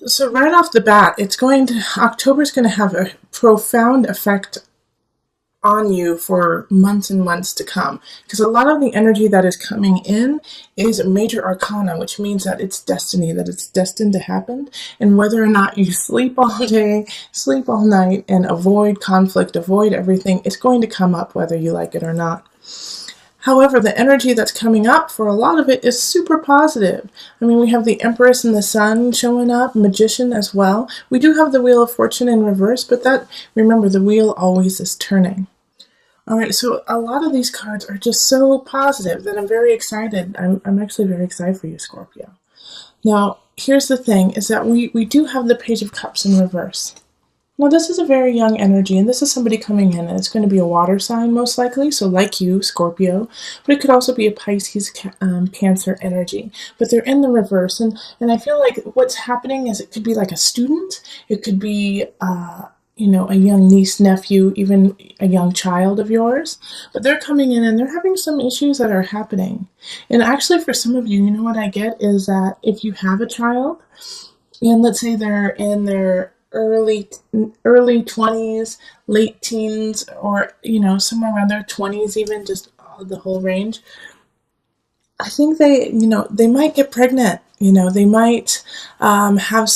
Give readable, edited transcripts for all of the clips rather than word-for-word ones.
So right off the bat, October's going to have a profound effect on you for months and months to come. Because a lot of the energy that is coming in is major arcana, which means that it's destiny, that it's destined to happen. And whether or not you sleep all day, sleep all night, and avoid conflict, avoid everything, it's going to come up whether you like it or not. However, the energy that's coming up for a lot of it is super positive. I mean, we have the Empress and the Sun showing up, Magician as well. We do have the Wheel of Fortune in reverse, but remember, the wheel always is turning. All right, so a lot of these cards are just so positive that I'm very excited. I'm actually very excited for you, Scorpio. Now, here's the thing, is that we do have the Page of Cups in reverse. Now, this is a very young energy, and this is somebody coming in, and it's going to be a water sign, most likely, so like you, Scorpio, but it could also be a Pisces, Cancer energy, but they're in the reverse, and I feel like what's happening is it could be like a student, it could be, a young niece, nephew, even a young child of yours, but they're coming in and they're having some issues that are happening. And actually, for some of you, you know what I get is that if you have a child, and let's say they're in their early 20s, late teens, or somewhere around their 20s, even just the whole range, I think they might get pregnant. They might have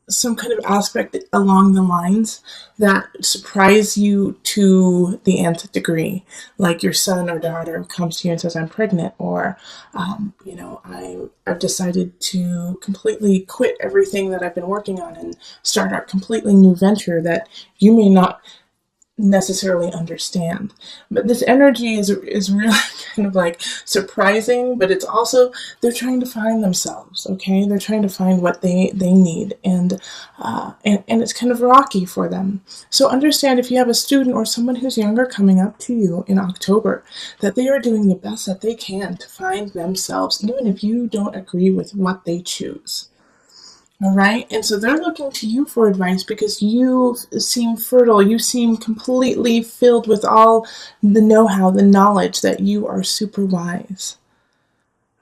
some kind of aspect along the lines that surprise you to the nth degree, like your son or daughter comes to you and says, I'm pregnant, or I've decided to completely quit everything that I've been working on and start a completely new venture that you may not necessarily understand. But this energy is really kind of like surprising, but it's also, they're trying to find themselves, okay? They're trying to find what they need, and it's kind of rocky for them. So understand, if you have a student or someone who's younger coming up to you in October, that they are doing the best that they can to find themselves, even if you don't agree with what they choose. All right. And so they're looking to you for advice because you seem fertile. You seem completely filled with all the know-how, the knowledge, that you are super wise.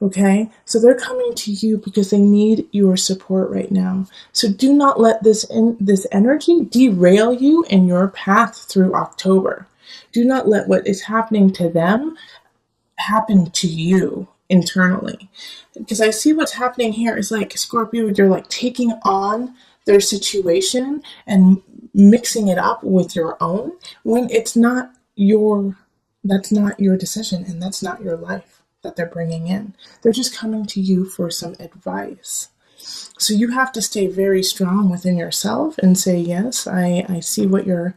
Okay. So they're coming to you because they need your support right now. So do not let this energy derail you in your path through October. Do not let what is happening to them happen to you internally. Because I see what's happening here is like, Scorpio, you're like taking on their situation and mixing it up with your own, when that's not your decision, and that's not your life that they're bringing in. They're just coming to you for some advice. So you have to stay very strong within yourself and say, yes, I see what you're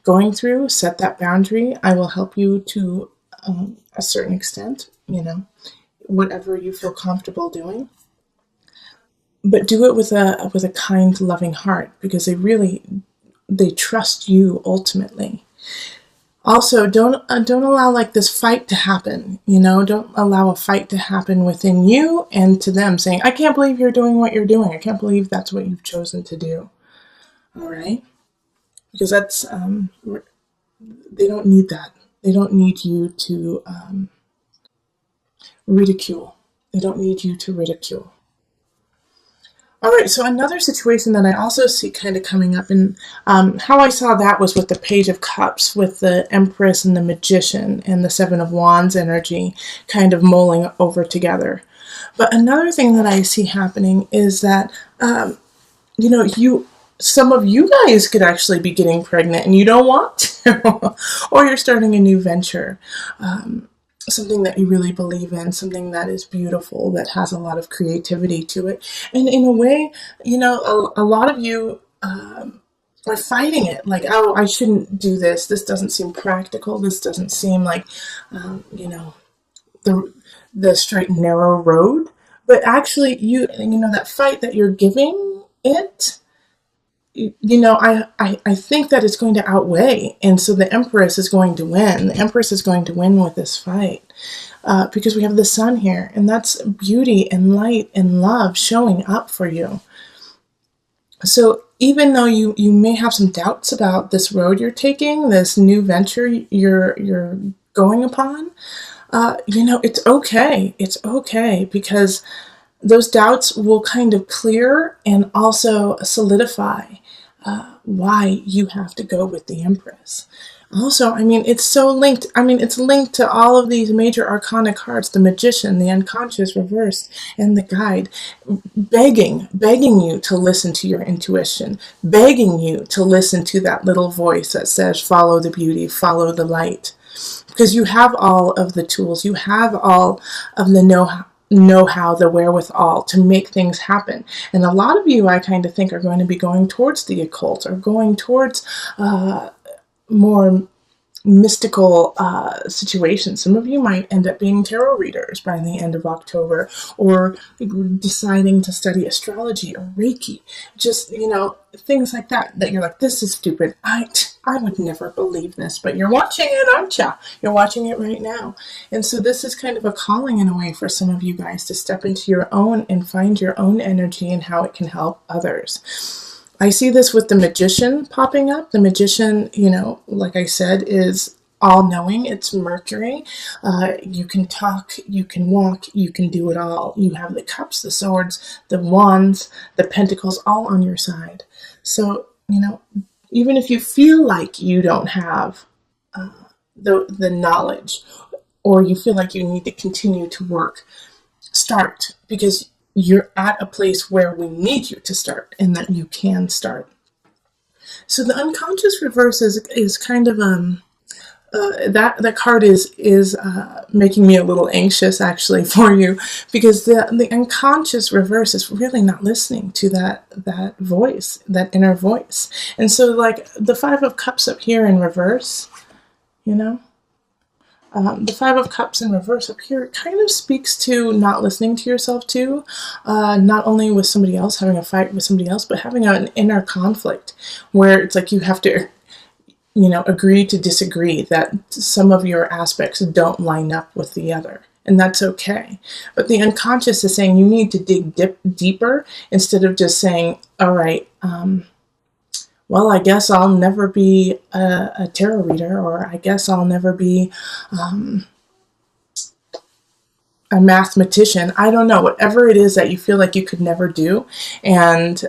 going through. Set that boundary. I will help you to a certain extent, whatever you feel comfortable doing. But do it with a kind, loving heart, because they trust you ultimately. Also, don't allow like this fight to happen. Don't allow a fight to happen within you and to them, saying, I can't believe you're doing what you're doing. I can't believe that's what you've chosen to do. All right? Because they don't need that. They don't need you to ridicule. They don't need you to ridicule. All right, so another situation that I also see kind of coming up, and how I saw that was with the Page of Cups, with the Empress and the Magician and the Seven of Wands energy kind of mulling over together. But another thing that I see happening is that, some of you guys could actually be getting pregnant and you don't want to, or you're starting a new venture. Something that you really believe in, something that is beautiful, that has a lot of creativity to it. And in a way, a lot of you are fighting it. Like, oh, I shouldn't do this. This doesn't seem practical. This doesn't seem like, the straight and narrow road. But actually, that fight that you're giving it, I think that it's going to outweigh. And so the Empress is going to win. The Empress is going to win with this fight, because we have the Sun here. And that's beauty and light and love showing up for you. So even though you may have some doubts about this road you're taking, this new venture you're going upon, it's okay. It's okay, because those doubts will kind of clear and also solidify why you have to go with the Empress. Also, I mean, it's so linked. I mean, it's linked to all of these major arcana cards, the Magician, the Unconscious Reversed, and the Guide, begging you to listen to your intuition, begging you to listen to that little voice that says, follow the beauty, follow the light. Because you have all of the tools, you have all of the know-how, the wherewithal to make things happen. And a lot of you, I kind of think, are going to be going towards the occult, or going towards more mystical situations. Some of you might end up being tarot readers by the end of October, or deciding to study astrology or Reiki. Just, things like that you're like, this is stupid. I would never believe this, but you're watching it, aren't you? You're watching it right now. And so this is kind of a calling in a way for some of you guys to step into your own and find your own energy and how it can help others. I see this with the Magician popping up. The Magician, like I said, is all-knowing. It's Mercury. You can talk, you can walk, you can do it all. You have the cups, the swords, the wands, the pentacles, all on your side. So, even if you feel like you don't have the knowledge, or you feel like you need to continue to work, start, because you're at a place where we need you to start, and that you can start. So the Unconscious Reverse is kind of that card is making me a little anxious, actually, for you, because the Unconscious Reverse is really not listening to that voice, that inner voice. And so, like, the Five of Cups up here in reverse, the Five of Cups in reverse up here kind of speaks to not listening to yourself too, not only with somebody else, having a fight with somebody else, but having an inner conflict where it's like you have to, agree to disagree, that some of your aspects don't line up with the other. And that's okay. But the unconscious is saying you need to dig deeper, instead of just saying, all right, well, I guess I'll never be a tarot reader, or I guess I'll never be a mathematician. I don't know, whatever it is that you feel like you could never do, and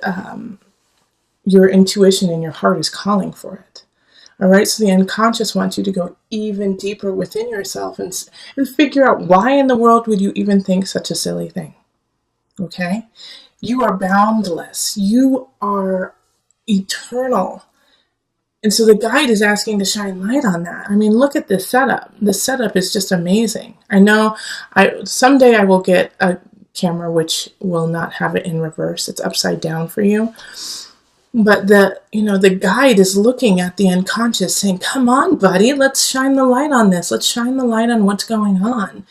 your intuition and your heart is calling for it. All right, so the unconscious wants you to go even deeper within yourself and figure out, why in the world would you even think such a silly thing? Okay? You are boundless. You are eternal. And so the guide is asking to shine light on that. I mean, look at this setup. This setup is just amazing. I know someday I will get a camera which will not have it in reverse. It's upside down for you. But the guide is looking at the unconscious saying, come on, buddy, let's shine the light on this. Let's shine the light on what's going on.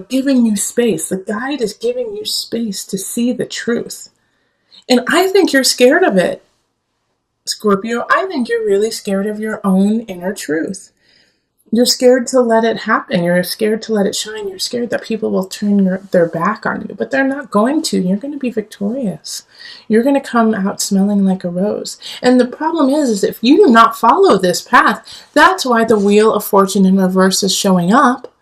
Giving you space. The guide is giving you space to see the truth. And I think you're scared of it, Scorpio. I think you're really scared of your own inner truth. You're scared to let it happen. You're scared to let it shine. You're scared that people will turn their back on you, but they're not going to. You're going to be victorious. You're going to come out smelling like a rose. And the problem is if you do not follow this path, that's why the Wheel of Fortune in reverse is showing up.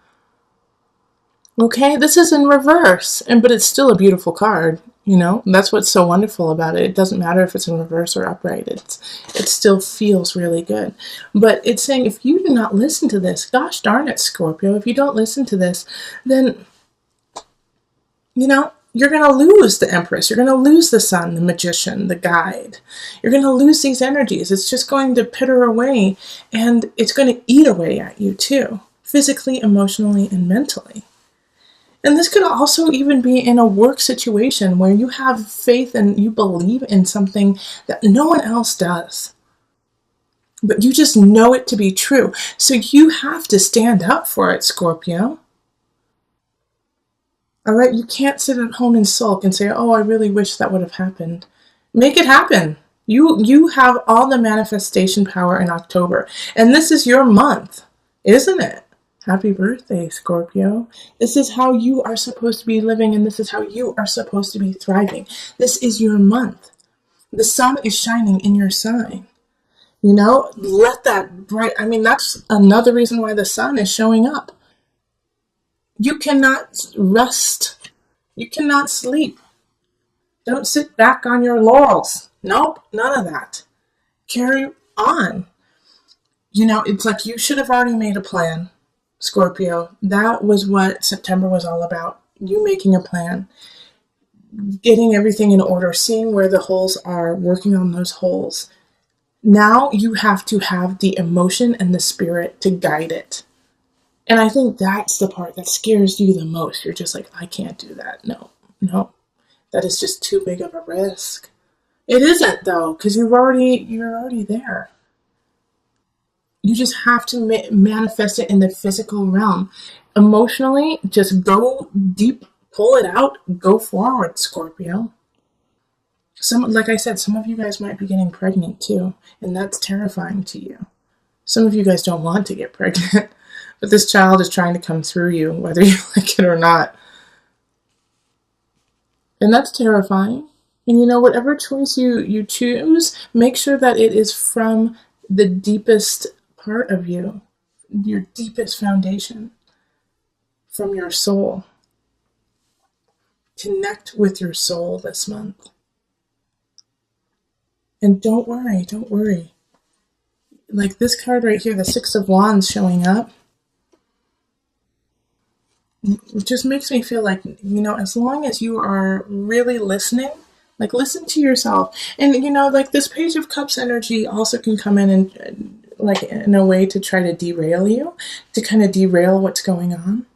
Okay, this is in reverse, but it's still a beautiful card. That's what's so wonderful about it. It doesn't matter if it's in reverse or upright. It still feels really good. But it's saying, if you do not listen to this, gosh darn it, Scorpio, if you don't listen to this, then, you're going to lose the Empress. You're going to lose the Sun, the Magician, the Guide. You're going to lose these energies. It's just going to pitter away, and it's going to eat away at you too, physically, emotionally, and mentally. And this could also even be in a work situation where you have faith and you believe in something that no one else does. But you just know it to be true. So you have to stand up for it, Scorpio. All right? You can't sit at home and sulk and say, oh, I really wish that would have happened. Make it happen. You have all the manifestation power in October. And this is your month, isn't it? Happy birthday, Scorpio. This is how you are supposed to be living, and this is how you are supposed to be thriving. This is your month. The sun is shining in your sign. Let that bright, that's another reason why the sun is showing up. You cannot rest You cannot sleep. Don't sit back on your laurels. Nope, none of that. Carry on. It's like you should have already made a plan, Scorpio. That was what September was all about. You making a plan, getting everything in order, seeing where the holes are, working on those holes. Now you have to have the emotion and the spirit to guide it. And I think that's the part that scares you the most. You're just like, I can't do that. No, no, that is just too big of a risk. It isn't though, because you're already there. You just have to manifest it in the physical realm. Emotionally, just go deep, pull it out, go forward, Scorpio. Like I said, some of you guys might be getting pregnant too, and that's terrifying to you. Some of you guys don't want to get pregnant, but this child is trying to come through you, whether you like it or not. And that's terrifying. And whatever choice you choose, make sure that it is from the deepest part of you, your deepest foundation, from your soul. Connect with your soul this month. And don't worry. Like this card right here, the Six of Wands showing up, it just makes me feel like, as long as you are really listening, like listen to yourself. And, like this Page of Cups energy also can come in and like in a way to try to derail you, to kind of derail what's going on.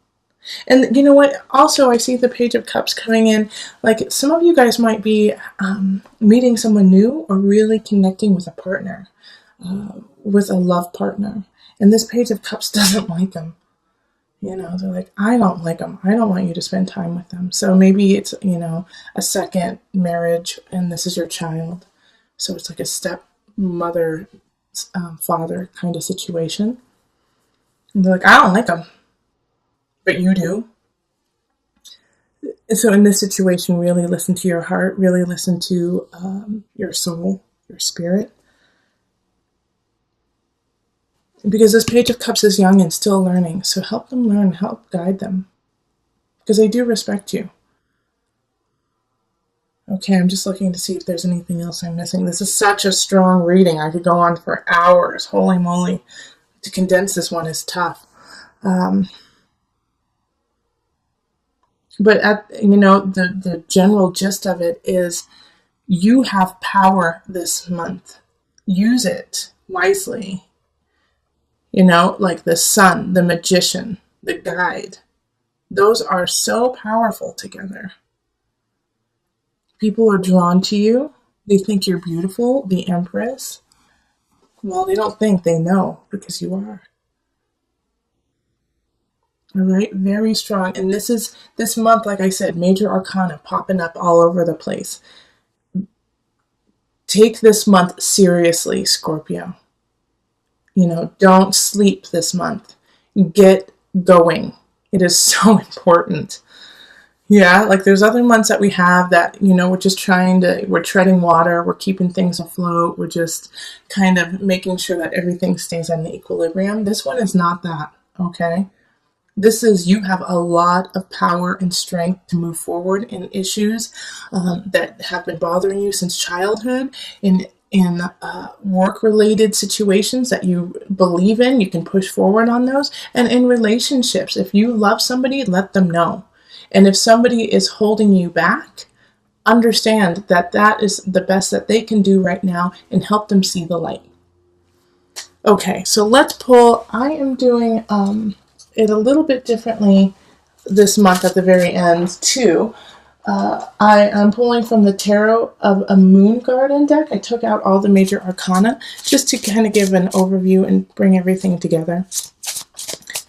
And you know what? Also, I see the Page of Cups coming in. Like some of you guys might be meeting someone new or really connecting with a partner, with a love partner. And this Page of Cups doesn't like them. They're like, I don't like them. I don't want you to spend time with them. So maybe it's, a second marriage and this is your child. So it's like a stepmother, father kind of situation. And they're like, I don't like them. But you do. So in this situation, really listen to your heart, really listen to your soul, your spirit. Because this Page of Cups is young and still learning. So help them learn, help guide them. Because they do respect you. Okay, I'm just looking to see if there's anything else I'm missing. This is such a strong reading. I could go on for hours. Holy moly. To condense this one is tough. But the general gist of it is you have power this month. Use it wisely. Like the sun, the magician, the guide. Those are so powerful together. People are drawn to you. They think you're beautiful, the Empress. Well, they don't think, they know, because you are. All right, very strong. And this month, like I said, major arcana popping up all over the place. Take this month seriously, Scorpio. Don't sleep this month. Get going. It is so important. Yeah, like there's other months that we have that, we're just we're treading water, we're keeping things afloat, we're just kind of making sure that everything stays in the equilibrium. This one is not that, okay? This is, you have a lot of power and strength to move forward in issues that have been bothering you since childhood, in work-related situations that you believe in. You can push forward on those. And in relationships, if you love somebody, let them know. And if somebody is holding you back, understand that that is the best that they can do right now, and help them see the light. Okay, so let's pull. I am doing it a little bit differently this month at the very end too. I am pulling from the Tarot of a Moon Garden deck. I took out all the major arcana just to kind of give an overview and bring everything together.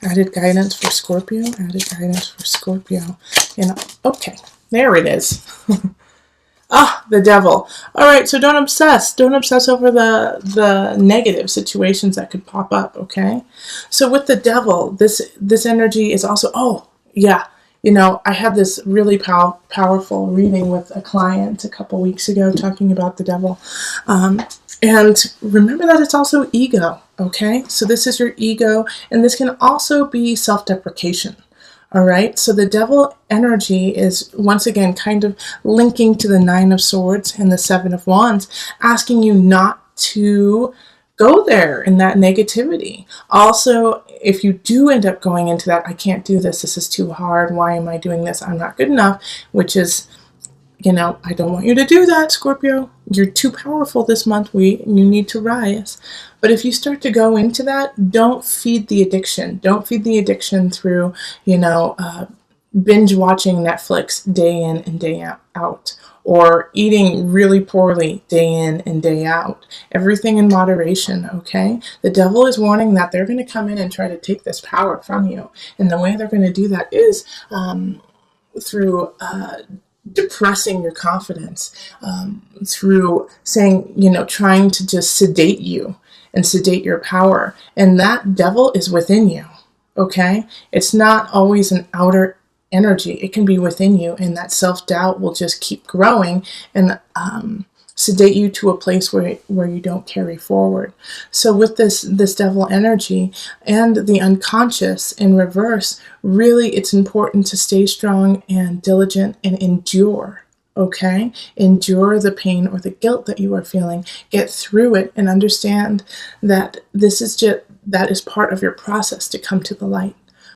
Added guidance for Scorpio. Added guidance for Scorpio. And okay, there it is. The devil. All right, so don't obsess. Don't obsess over the negative situations that could pop up, okay? So with the devil, this energy is also, I had this really powerful reading with a client a couple weeks ago talking about the devil. And remember that it's also ego, okay? So this is your ego, and this can also be self-deprecation. All right, so the devil energy is once again kind of linking to the Nine of Swords and the Seven of Wands, asking you not to go there in that negativity. Also, if you do end up going into that, I can't do this, this is too hard, why am I doing this, I'm not good enough, which is, I don't want you to do that, Scorpio. You're too powerful this month. You need to rise. But if you start to go into that, don't feed the addiction. Don't feed the addiction through, binge watching Netflix day in and day out, or eating really poorly day in and day out. Everything in moderation, okay? The devil is warning that they're going to come in and try to take this power from you. And the way they're going to do that is through depressing your confidence, through saying, trying to just sedate you and sedate your power. And that devil is within you, okay? It's not always an outer energy. It can be within you, and that self-doubt will just keep growing and sedate you to a place where you don't carry forward. So with this devil energy and the unconscious in reverse, really it's important to stay strong and diligent and endure. Okay? Endure the pain or the guilt that you are feeling. Get through it and understand that that is part of your process to come to the light.